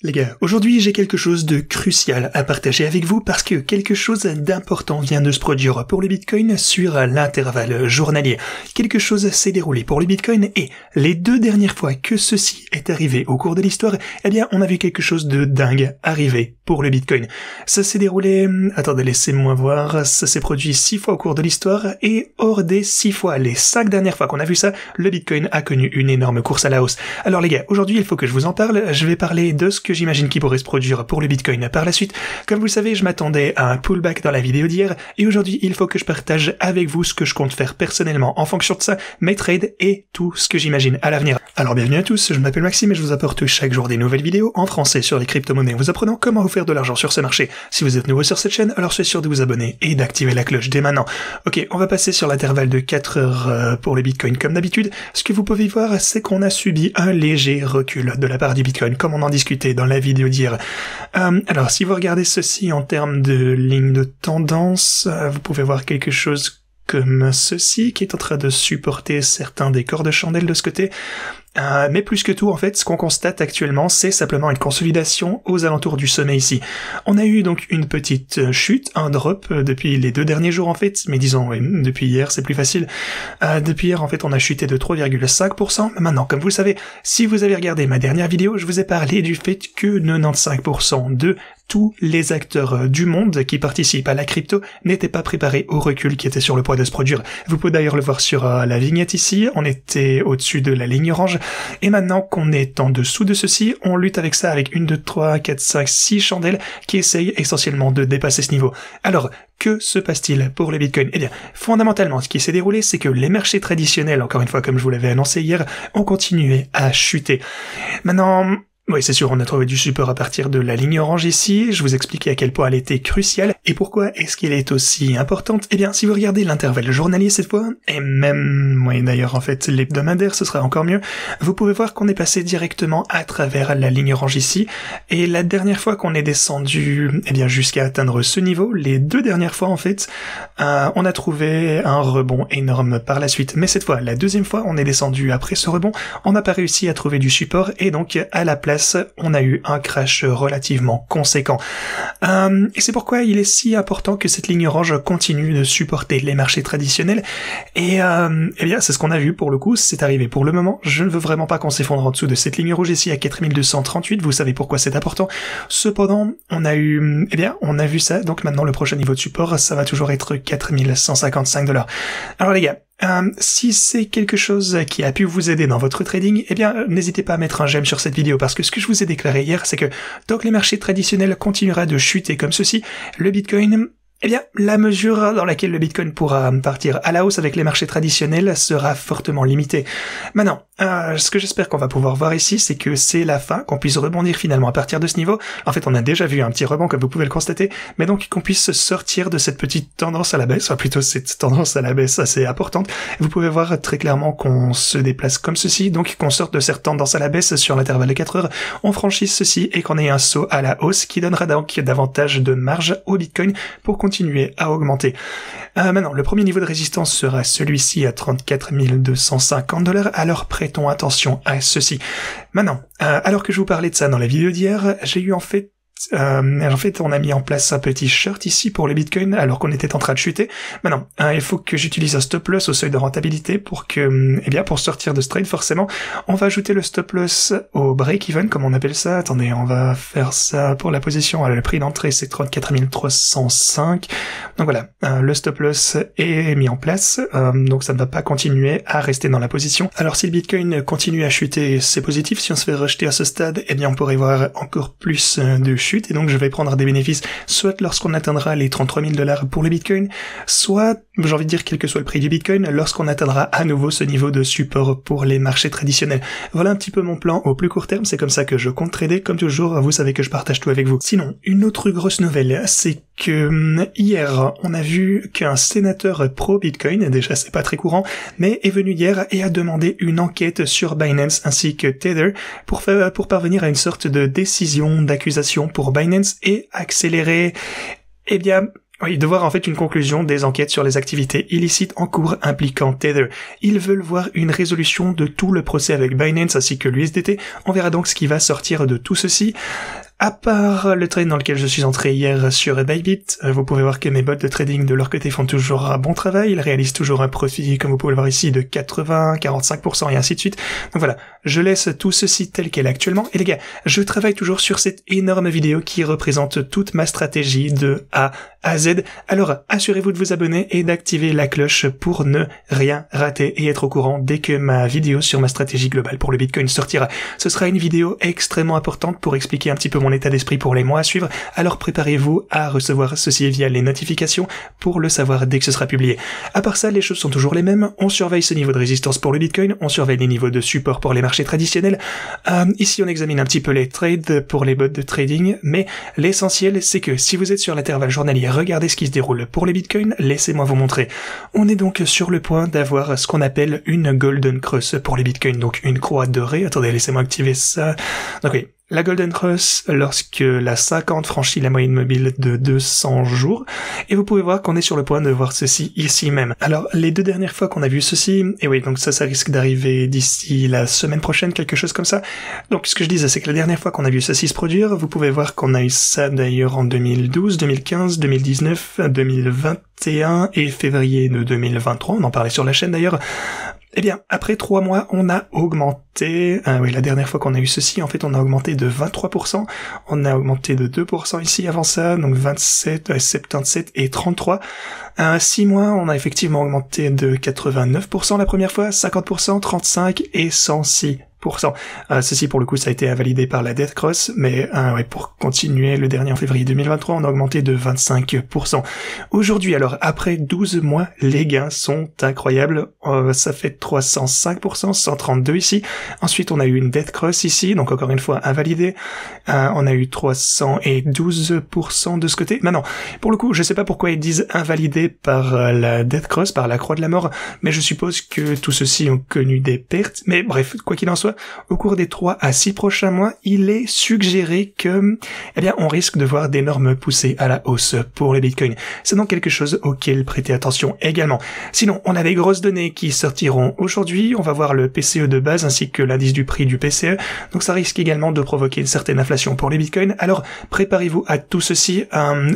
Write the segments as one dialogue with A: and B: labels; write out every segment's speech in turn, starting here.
A: Les gars, aujourd'hui j'ai quelque chose de crucial à partager avec vous parce que quelque chose d'important vient de se produire pour le Bitcoin sur l'intervalle journalier. Quelque chose s'est déroulé pour le Bitcoin et les deux dernières fois que ceci est arrivé au cours de l'histoire, eh bien on a vu quelque chose de dingue arriver pour le Bitcoin. Ça s'est déroulé, attendez laissez-moi voir, ça s'est produit 6 fois au cours de l'histoire et hors des 6 fois, les 5 dernières fois qu'on a vu ça, le Bitcoin a connu une énorme course à la hausse. Alors les gars, aujourd'hui il faut que je vous en parle, je vais parler de ce que j'imagine qui pourrait se produire pour le Bitcoin par la suite. Comme vous le savez, je m'attendais à un pullback dans la vidéo d'hier, et aujourd'hui, il faut que je partage avec vous ce que je compte faire personnellement en fonction de ça, mes trades et tout ce que j'imagine à l'avenir. Alors bienvenue à tous, je m'appelle Maxime et je vous apporte chaque jour des nouvelles vidéos en français sur les crypto-monnaies, vous apprenant comment vous faire de l'argent sur ce marché. Si vous êtes nouveau sur cette chaîne, alors soyez sûr de vous abonner et d'activer la cloche dès maintenant. Ok, on va passer sur l'intervalle de 4 heures pour le Bitcoin comme d'habitude. Ce que vous pouvez voir, c'est qu'on a subi un léger recul de la part du Bitcoin, comme on en discutait dans la vidéo d'hier. Alors, si vous regardez ceci en termes de ligne de tendance, vous pouvez voir quelque chose comme ceci, qui est en train de supporter certains des corps de chandelle de ce côté. Mais plus que tout, en fait, ce qu'on constate actuellement, c'est simplement une consolidation aux alentours du sommet ici. On a eu donc une petite chute, un drop depuis les 2 derniers jours en fait, mais disons, oui, depuis hier, c'est plus facile. Depuis hier, en fait, on a chuté de 3,5%. Maintenant, comme vous le savez, si vous avez regardé ma dernière vidéo, je vous ai parlé du fait que 95% de tous les acteurs du monde qui participent à la crypto n'étaient pas préparés au recul qui était sur le point de se produire. Vous pouvez d'ailleurs le voir sur la vignette ici, on était au-dessus de la ligne orange, et maintenant qu'on est en dessous de ceci, on lutte avec ça avec 1, 2, 3, 4, 5, 6 chandelles qui essayent essentiellement de dépasser ce niveau. Alors, que se passe-t-il pour le Bitcoin? Eh bien, fondamentalement, ce qui s'est déroulé, c'est que les marchés traditionnels, encore une fois comme je vous l'avais annoncé hier, ont continué à chuter. Maintenant, oui, c'est sûr, on a trouvé du support à partir de la ligne orange ici, je vous expliquais à quel point elle était cruciale, et pourquoi est-ce qu'elle est aussi importante. Eh bien, si vous regardez l'intervalle journalier cette fois, et même, oui d'ailleurs en fait l'hebdomadaire ce sera encore mieux, vous pouvez voir qu'on est passé directement à travers la ligne orange ici, et la dernière fois qu'on est descendu, eh bien jusqu'à atteindre ce niveau, les 2 dernières fois en fait, on a trouvé un rebond énorme par la suite, mais cette fois, la deuxième fois, on est descendu après ce rebond, on n'a pas réussi à trouver du support, et donc à la place on a eu un crash relativement conséquent. Et c'est pourquoi il est si important que cette ligne orange continue de supporter les marchés traditionnels. Et eh bien, c'est ce qu'on a vu pour le coup, c'est arrivé pour le moment. Je ne veux vraiment pas qu'on s'effondre en dessous de cette ligne rouge ici à 4238, vous savez pourquoi c'est important. Cependant, on a eu, eh bien, on a vu ça, donc maintenant le prochain niveau de support, ça va toujours être 4155$. Alors les gars, si c'est quelque chose qui a pu vous aider dans votre trading, eh bien, n'hésitez pas à mettre un j'aime sur cette vidéo, parce que ce que je vous ai déclaré hier, c'est que tant que les marchés traditionnels continuera de chuter comme ceci, le Bitcoin, eh bien, la mesure dans laquelle le Bitcoin pourra partir à la hausse avec les marchés traditionnels sera fortement limitée. Maintenant, ce que j'espère qu'on va pouvoir voir ici, c'est que c'est la fin, qu'on puisse rebondir finalement à partir de ce niveau. En fait, on a déjà vu un petit rebond, comme vous pouvez le constater, mais donc qu'on puisse sortir de cette petite tendance à la baisse, enfin plutôt cette tendance à la baisse assez importante. Vous pouvez voir très clairement qu'on se déplace comme ceci, donc qu'on sorte de cette tendance à la baisse sur l'intervalle de 4 heures, on franchisse ceci et qu'on ait un saut à la hausse qui donnera donc davantage de marge au Bitcoin pour continuer à augmenter. Maintenant, le premier niveau de résistance sera celui-ci à 34 250$, alors prêtons attention à ceci. Maintenant, alors que je vous parlais de ça dans la vidéo d'hier, j'ai eu en fait, on a mis en place un petit short ici pour le Bitcoin alors qu'on était en train de chuter. Maintenant, il faut que j'utilise un stop loss au seuil de rentabilité pour que, eh bien, pour sortir de ce trade, forcément, on va ajouter le stop loss au break-even, comme on appelle ça. Attendez, on va faire ça pour la position. Alors, le prix d'entrée, c'est 34 305. Donc voilà, le stop loss est mis en place, donc ça ne va pas continuer à rester dans la position. Alors, si le Bitcoin continue à chuter, c'est positif. Si on se fait rejeter à ce stade, eh bien, on pourrait voir encore plus de chute, et donc je vais prendre des bénéfices soit lorsqu'on atteindra les 33 000$ pour le Bitcoin, soit, j'ai envie de dire, quel que soit le prix du Bitcoin, lorsqu'on atteindra à nouveau ce niveau de support pour les marchés traditionnels. Voilà un petit peu mon plan au plus court terme, c'est comme ça que je compte trader, comme toujours, vous savez que je partage tout avec vous. Sinon, une autre grosse nouvelle, c'est que hier, on a vu qu'un sénateur pro-Bitcoin, déjà c'est pas très courant, mais est venu hier et a demandé une enquête sur Binance ainsi que Tether pour parvenir à une sorte de décision d'accusation pour Binance et accélérer, eh bien, Oui, de voir en fait une conclusion des enquêtes sur les activités illicites en cours impliquant Tether. Ils veulent voir une résolution de tout le procès avec Binance ainsi que l'USDT. On verra donc ce qui va sortir de tout ceci. À part le trade dans lequel je suis entré hier sur Bybit, vous pouvez voir que mes bots de trading de leur côté font toujours un bon travail, ils réalisent toujours un profit, comme vous pouvez le voir ici, de 80, 45% et ainsi de suite. Donc voilà, je laisse tout ceci tel qu'elle est actuellement. Et les gars, je travaille toujours sur cette énorme vidéo qui représente toute ma stratégie de A à Z. Alors, assurez-vous de vous abonner et d'activer la cloche pour ne rien rater et être au courant dès que ma vidéo sur ma stratégie globale pour le Bitcoin sortira. Ce sera une vidéo extrêmement importante pour expliquer un petit peu mon état d'esprit pour les mois à suivre, alors préparez-vous à recevoir ceci via les notifications pour le savoir dès que ce sera publié. À part ça, les choses sont toujours les mêmes, on surveille ce niveau de résistance pour le Bitcoin, on surveille les niveaux de support pour les marchés traditionnels, ici on examine un petit peu les trades pour les bots de trading, mais l'essentiel c'est que si vous êtes sur l'intervalle journalier, regardez ce qui se déroule pour les Bitcoins, laissez-moi vous montrer. On est donc sur le point d'avoir ce qu'on appelle une Golden Cross pour les Bitcoins, donc une croix dorée, attendez laissez-moi activer ça, donc oui. La Golden Cross lorsque la 50 franchit la moyenne mobile de 200 jours. Et vous pouvez voir qu'on est sur le point de voir ceci ici même. Alors, les 2 dernières fois qu'on a vu ceci, et oui, donc ça risque d'arriver d'ici la semaine prochaine, quelque chose comme ça. Donc, ce que je disais, c'est que la dernière fois qu'on a vu ceci se produire, vous pouvez voir qu'on a eu ça d'ailleurs en 2012, 2015, 2019, 2021 et février de 2023. On en parlait sur la chaîne d'ailleurs. Eh bien, après 3 mois, on a augmenté, oui, la dernière fois qu'on a eu ceci, en fait, on a augmenté de 23%, on a augmenté de 2% ici avant ça, donc 27, 77 et 33. 6 mois, on a effectivement augmenté de 89% la première fois, 50%, 35 et 106%. Ceci pour le coup ça a été invalidé par la Death Cross, mais ouais, pour continuer, le dernier en février 2023 on a augmenté de 25%. Aujourd'hui alors après 12 mois les gains sont incroyables, ça fait 305%, 132 ici, ensuite on a eu une Death Cross ici, donc encore une fois invalidé, on a eu 312% de ce côté. Maintenant pour le coup je sais pas pourquoi ils disent invalidé par la Death Cross, par la croix de la mort, mais je suppose que tous ceux-ci ont connu des pertes, mais bref, quoi qu'il en soit, au cours des 3 à 6 prochains mois, il est suggéré que, eh bien, on risque de voir d'énormes poussées à la hausse pour les bitcoins. C'est donc quelque chose auquel prêter attention également. Sinon, on a des grosses données qui sortiront aujourd'hui. On va voir le PCE de base ainsi que l'indice du prix du PCE. Donc ça risque également de provoquer une certaine inflation pour les bitcoins. Alors, préparez-vous à tout ceci.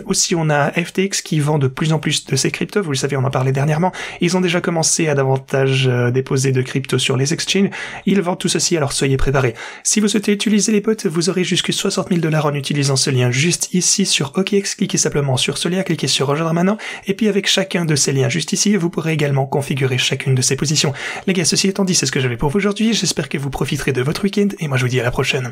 A: Aussi, on a FTX qui vend de plus en plus de ses cryptos. Vous le savez, on en parlait dernièrement. Ils ont déjà commencé à davantage déposer de cryptos sur les exchanges. Ils vendent tout ceci, alors soyez préparés. Si vous souhaitez utiliser les bots, vous aurez jusqu'à 60 000 $ en utilisant ce lien juste ici sur OKX. Cliquez simplement sur ce lien, cliquez sur rejoindre maintenant, et puis avec chacun de ces liens juste ici, vous pourrez également configurer chacune de ces positions. Les gars, ceci étant dit, c'est ce que j'avais pour vous aujourd'hui. J'espère que vous profiterez de votre week-end, et moi je vous dis à la prochaine.